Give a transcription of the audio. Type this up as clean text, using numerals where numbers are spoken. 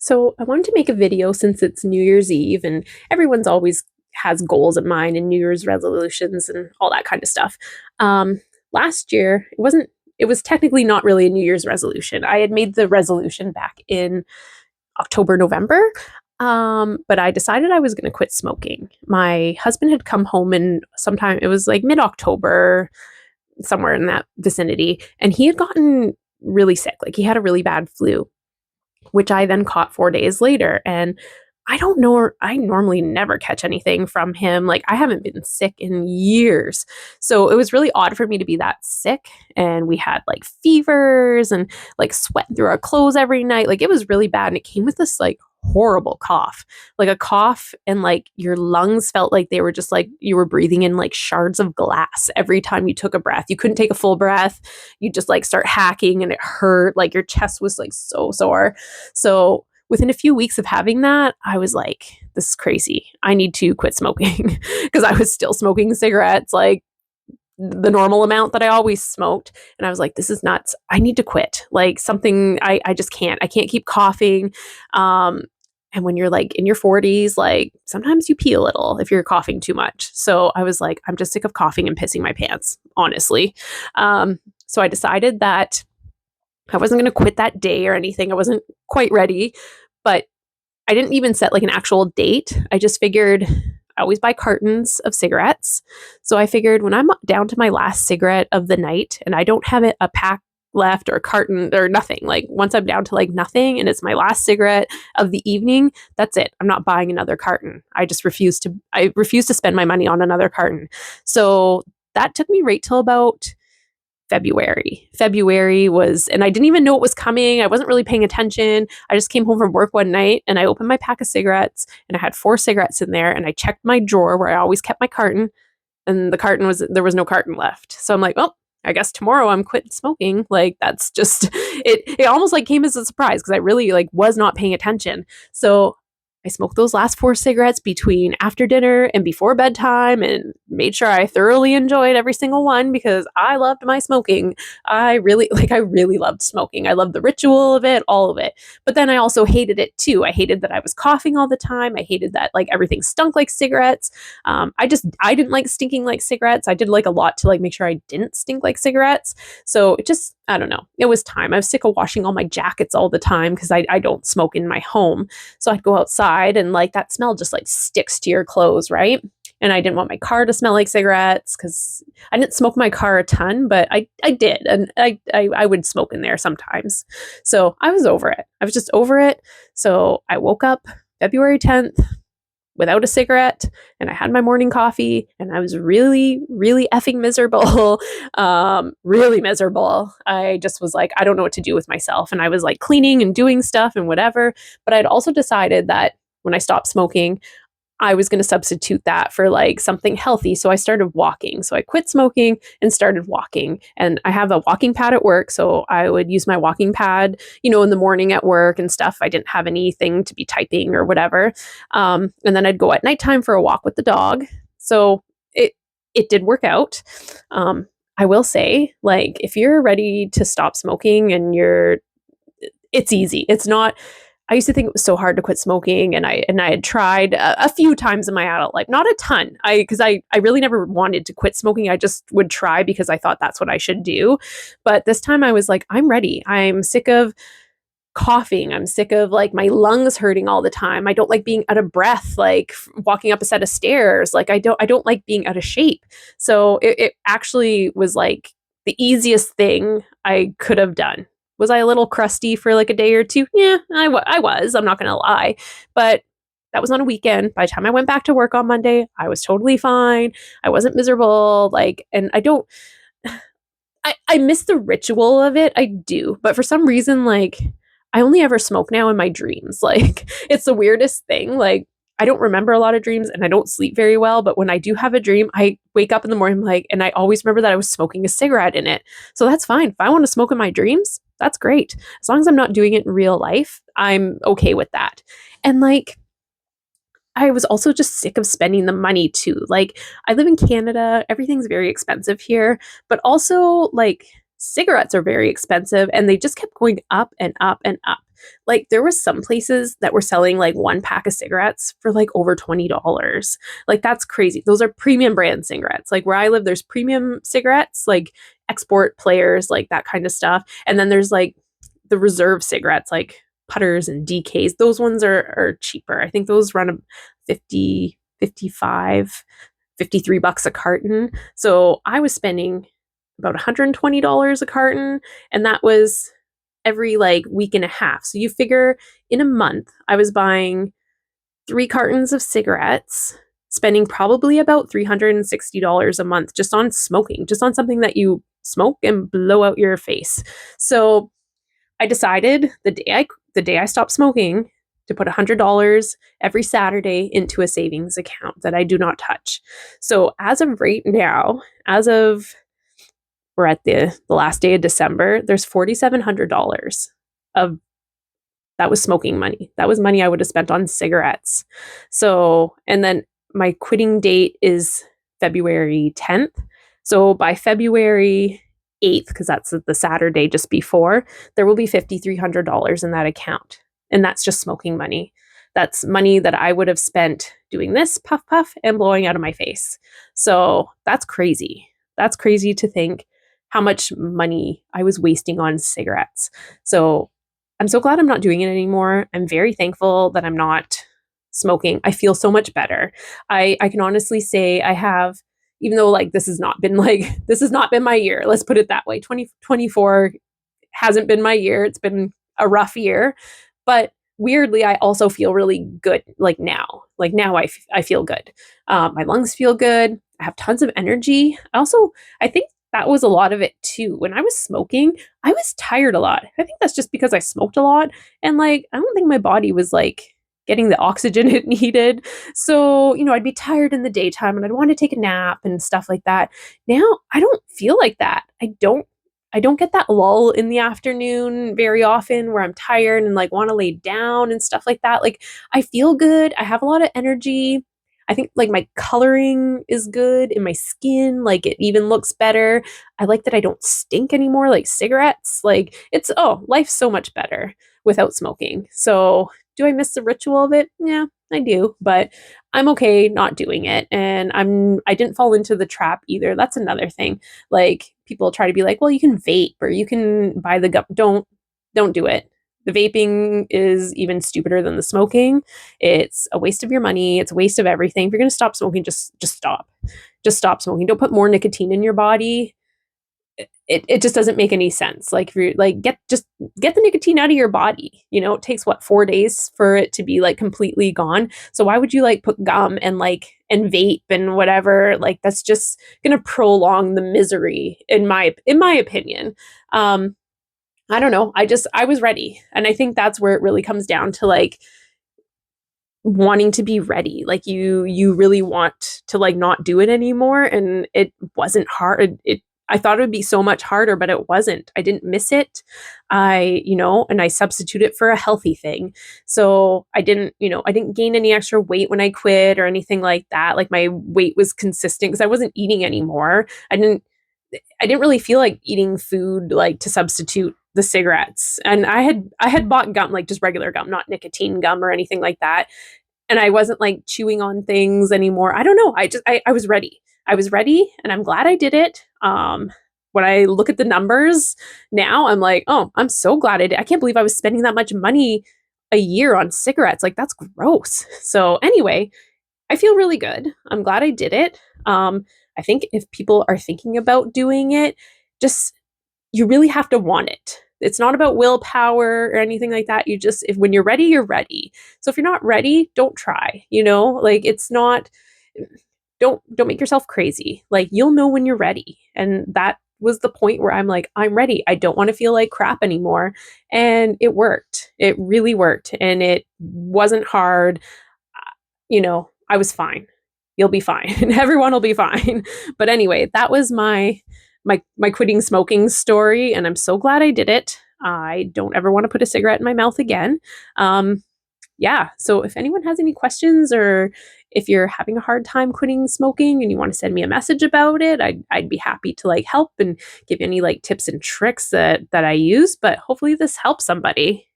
So I wanted to make a video since it's New Year's Eve and everyone's always has goals in mind and New Year's resolutions and all that kind of stuff. Um, Last year, it was technically not really a New Year's resolution. I had made the resolution back in October, November. But I decided I was going to quit smoking. My husband had come home and sometime it was like mid October, somewhere in that vicinity, and he had gotten really sick. Like he had a really bad flu, which I then caught 4 days later. And I don't know, I normally never catch anything from him. Like, I haven't been sick in years. So it was really odd for me to be that sick. And we had like fevers and like sweat through our clothes every night. Like, it was really bad. And it came with this like horrible cough, like a cough, and like your lungs felt like they were just like you were breathing in like shards of glass every time you took a breath. You couldn't take a full breath. You just like start hacking and it hurt. Like, your chest was like so sore. So within a few weeks of having that, I was like, this is crazy. I need to quit smoking because I was still smoking cigarettes, like the normal amount that I always smoked. And I was like, this is nuts. I need to quit. Like, something, I just can't. I can't keep coughing. Um, and when you're like in your 40s, like sometimes you pee a little if you're coughing too much. So I was like, I'm just sick of coughing and pissing my pants, honestly. So I decided that I wasn't going to quit that day or anything. I wasn't quite ready, but I didn't even set like an actual date. I just figured I always buy cartons of cigarettes. So I figured when I'm down to my last cigarette of the night and I don't have a pack left or a carton or nothing, like once I'm down to like nothing and it's my last cigarette of the evening, that's it. I'm not buying another carton. I refuse to spend my money on another carton. So that took me right till about February. February was, and I didn't even know it was coming. I wasn't really paying attention. I just came home from work one night and I opened my pack of cigarettes and I had 4 cigarettes in there and I checked my drawer where I always kept my carton, and there was no carton left. So I'm like, oh, I guess tomorrow I'm quitting smoking. Like, that's just it almost like came as a surprise because I really like was not paying attention. So I smoked those last 4 cigarettes between after dinner and before bedtime and made sure I thoroughly enjoyed every single one because I loved my smoking. I really loved smoking. I loved the ritual of it, all of it. But then I also hated it too. I hated that I was coughing all the time. I hated that like everything stunk like cigarettes. I didn't like stinking like cigarettes. I did like a lot to like make sure I didn't stink like cigarettes. So it just, I don't know. It was time. I was sick of washing all my jackets all the time because I don't smoke in my home. So I'd go outside and like that smell just like sticks to your clothes, right? And I didn't want my car to smell like cigarettes because I didn't smoke my car a ton, but I did. And I would smoke in there sometimes. So I was over it. I was just over it. So I woke up February 10th without a cigarette and I had my morning coffee and I was really, really effing miserable. Really miserable. I just was like, I don't know what to do with myself. And I was like cleaning and doing stuff and whatever. But I'd also decided that when I stopped smoking, I was going to substitute that for like something healthy. So I started walking. So I quit smoking and started walking. And I have a walking pad at work. So I would use my walking pad, in the morning at work and stuff. I didn't have anything to be typing or whatever. And then I'd go at nighttime for a walk with the dog. So it did work out. I will say, like, if you're ready to stop smoking and it's easy. It's not. I used to think it was so hard to quit smoking, and I had tried a few times in my adult life, not a ton. I really never wanted to quit smoking. I just would try because I thought that's what I should do. But this time I was like, I'm ready. I'm sick of coughing. I'm sick of like my lungs hurting all the time. I don't like being out of breath, like walking up a set of stairs. Like, I don't like being out of shape. So it actually was like the easiest thing I could have done. Was I a little crusty for like a day or two? Yeah, I was. I'm not going to lie. But that was on a weekend. By the time I went back to work on Monday, I was totally fine. I wasn't miserable. Like, and I miss the ritual of it. I do. But for some reason, like, I only ever smoke now in my dreams. Like, it's the weirdest thing. Like, I don't remember a lot of dreams and I don't sleep very well. But when I do have a dream, I wake up in the morning, like, and I always remember that I was smoking a cigarette in it. So that's fine. If I want to smoke in my dreams, that's great. As long as I'm not doing it in real life, I'm okay with that. And like, I was also just sick of spending the money too. Like, I live in Canada, everything's very expensive here, but also like cigarettes are very expensive and they just kept going up and up and up. Like there was some places that were selling like one pack of cigarettes for like over $20. Like that's crazy. Those are premium brand cigarettes. Like where I live, there's premium cigarettes, like export players, like that kind of stuff. And then there's like the reserve cigarettes, like putters and DKs. Those ones are cheaper. I think those run 50, 55, $53 a carton. So I was spending about $120 a carton, and that was every like week and a half. So you figure in a month, I was buying 3 cartons of cigarettes, spending probably about $360 a month just on smoking, just on something that you smoke and blow out your face. So I decided the day I stopped smoking to put $100 every Saturday into a savings account that I do not touch. So as of right now, as of we're at the last day of December, there's $4,700 of that was smoking money. That was money I would have spent on cigarettes. So, and then my quitting date is February 10th. So by February 8th, because that's the Saturday just before, there will be $5,300 in that account. And that's just smoking money. That's money that I would have spent doing this puff puff and blowing out of my face. So that's crazy. That's crazy to think how much money I was wasting on cigarettes. So I'm so glad I'm not doing it anymore. I'm very thankful that I'm not smoking. I feel so much better. I can honestly say I have, even though like this has not been my year. Let's put it that way. 2024 hasn't been my year. It's been a rough year, but weirdly, I also feel really good. Like now, I feel good. My lungs feel good. I have tons of energy. I think that was a lot of it too. When I was smoking, I was tired a lot. I think that's just because I smoked a lot. And like, I don't think my body was like getting the oxygen it needed. So, I'd be tired in the daytime and I'd want to take a nap and stuff like that. Now I don't feel like that. I don't get that lull in the afternoon very often where I'm tired and like want to lay down and stuff like that. Like I feel good. I have a lot of energy. I think like my coloring is good in my skin. Like it even looks better. I like that I don't stink anymore like cigarettes. Like life's so much better without smoking. So do I miss the ritual of it? Yeah, I do, but I'm okay not doing it. And I didn't fall into the trap either. That's another thing. Like people try to be like, well, you can vape or you can buy the gum. Don't do it. The vaping is even stupider than the smoking. It's a waste of your money. It's a waste of everything. If you're going to stop smoking, just stop. Just stop smoking. Don't put more nicotine in your body. It just doesn't make any sense. Like if you're like get the nicotine out of your body. It takes 4 days for it to be like completely gone. So why would you like put gum and vape and whatever? Like that's just gonna prolong the misery in my opinion. I don't know. I was ready. And I think that's where it really comes down to like wanting to be ready. Like you really want to like not do it anymore. And it wasn't hard. I thought it would be so much harder, but it wasn't. I didn't miss it. And I substitute it for a healthy thing. So I didn't gain any extra weight when I quit or anything like that. Like my weight was consistent because I wasn't eating anymore. I didn't really feel like eating food like to substitute the cigarettes. And I had bought gum, like just regular gum, not nicotine gum or anything like that. And I wasn't like chewing on things anymore. I don't know. I was ready. I was ready and I'm glad I did it. When I look at the numbers now, I'm like, oh, I'm so glad I did. I can't believe I was spending that much money a year on cigarettes. Like that's gross. So anyway, I feel really good. I'm glad I did it. I think if people are thinking about doing it, you really have to want it. It's not about willpower or anything like that. If when you're ready, you're ready. So if you're not ready, don't try, like it's not, don't make yourself crazy. Like you'll know when you're ready. And that was the point where I'm like, I'm ready. I don't want to feel like crap anymore. And it worked. It really worked. And it wasn't hard. I was fine. You'll be fine. Everyone will be fine. But anyway, that was my quitting smoking story, and I'm so glad I did it. I don't ever want to put a cigarette in my mouth again. Yeah. So if anyone has any questions or if you're having a hard time quitting smoking and you want to send me a message about it, I'd be happy to like help and give you any like tips and tricks that I use, but hopefully this helps somebody.